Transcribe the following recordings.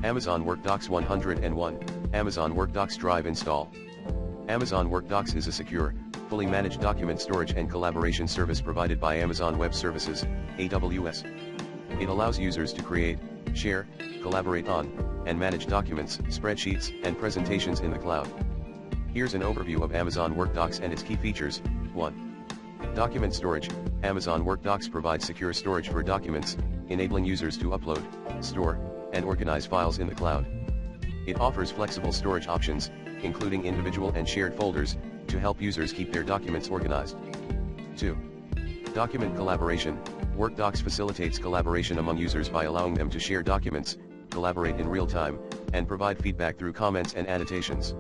Amazon WorkDocs 101, Amazon WorkDocs Drive install. Amazon WorkDocs is a secure, fully managed document storage and collaboration service provided by Amazon Web Services, AWS. It allows users to create, share, collaborate on, and manage documents, spreadsheets, and presentations in the cloud. Here's an overview of Amazon WorkDocs and its key features. 1. Document storage. Amazon WorkDocs provides secure storage for documents, enabling users to upload, store, and organize files in the cloud. It offers flexible storage options, including individual and shared folders, to help users keep their documents organized. 2. Document collaboration. WorkDocs facilitates collaboration among users by allowing them to share documents, collaborate in real time, and provide feedback through comments and annotations.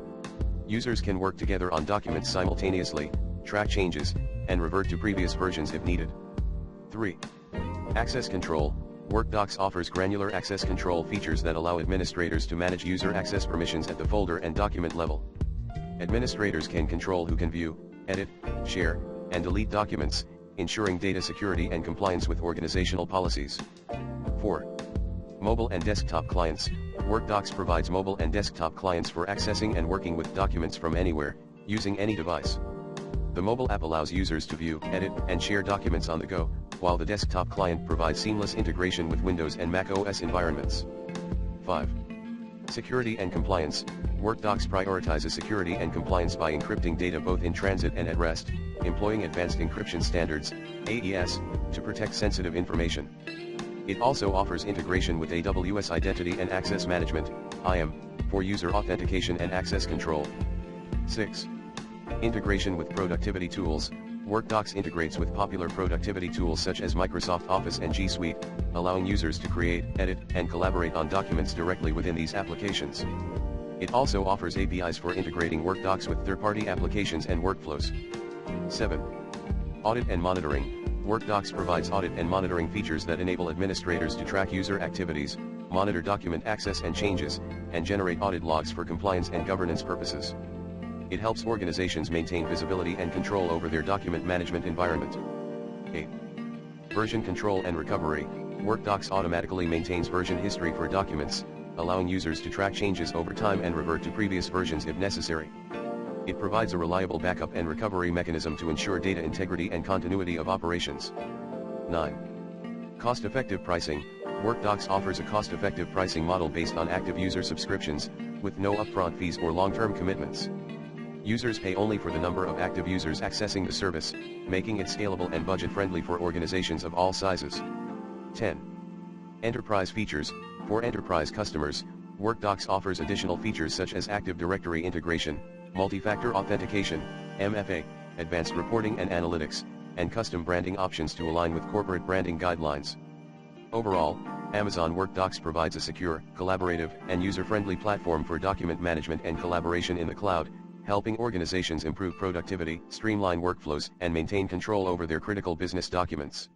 Users can work together on documents simultaneously, track changes, and revert to previous versions if needed. 3. Access control. WorkDocs offers granular access control features that allow administrators to manage user access permissions at the folder and document level. Administrators can control who can view, edit, share, and delete documents, ensuring data security and compliance with organizational policies. 4. Mobile and desktop clients. WorkDocs provides mobile and desktop clients for accessing and working with documents from anywhere, using any device. The mobile app allows users to view, edit, and share documents on the go, while the desktop client provides seamless integration with Windows and Mac OS environments. 5. Security and compliance. WorkDocs prioritizes security and compliance by encrypting data both in transit and at rest, employing advanced encryption standards, AES, to protect sensitive information. It also offers integration with AWS Identity and Access Management, IAM, for user authentication and access control. 6. Integration with productivity tools. WorkDocs integrates with popular productivity tools such as Microsoft Office and G Suite, allowing users to create, edit, and collaborate on documents directly within these applications. It also offers APIs for integrating WorkDocs with third-party applications and workflows. 7. Audit and monitoring. WorkDocs provides audit and monitoring features that enable administrators to track user activities, monitor document access and changes, and generate audit logs for compliance and governance purposes. It helps organizations maintain visibility and control over their document management environment. 8. Version control and recovery. WorkDocs automatically maintains version history for documents, allowing users to track changes over time and revert to previous versions if necessary. It provides a reliable backup and recovery mechanism to ensure data integrity and continuity of operations. 9. Cost-effective pricing. WorkDocs offers a cost-effective pricing model based on active user subscriptions, with no upfront fees or long-term commitments. Users pay only for the number of active users accessing the service, making it scalable and budget-friendly for organizations of all sizes. 10. Enterprise features. For enterprise customers, WorkDocs offers additional features such as Active Directory integration, multi-factor authentication, MFA, advanced reporting and analytics, and custom branding options to align with corporate branding guidelines. Overall, Amazon WorkDocs provides a secure, collaborative, and user-friendly platform for document management and collaboration in the cloud, helping organizations improve productivity, streamline workflows, and maintain control over their critical business documents.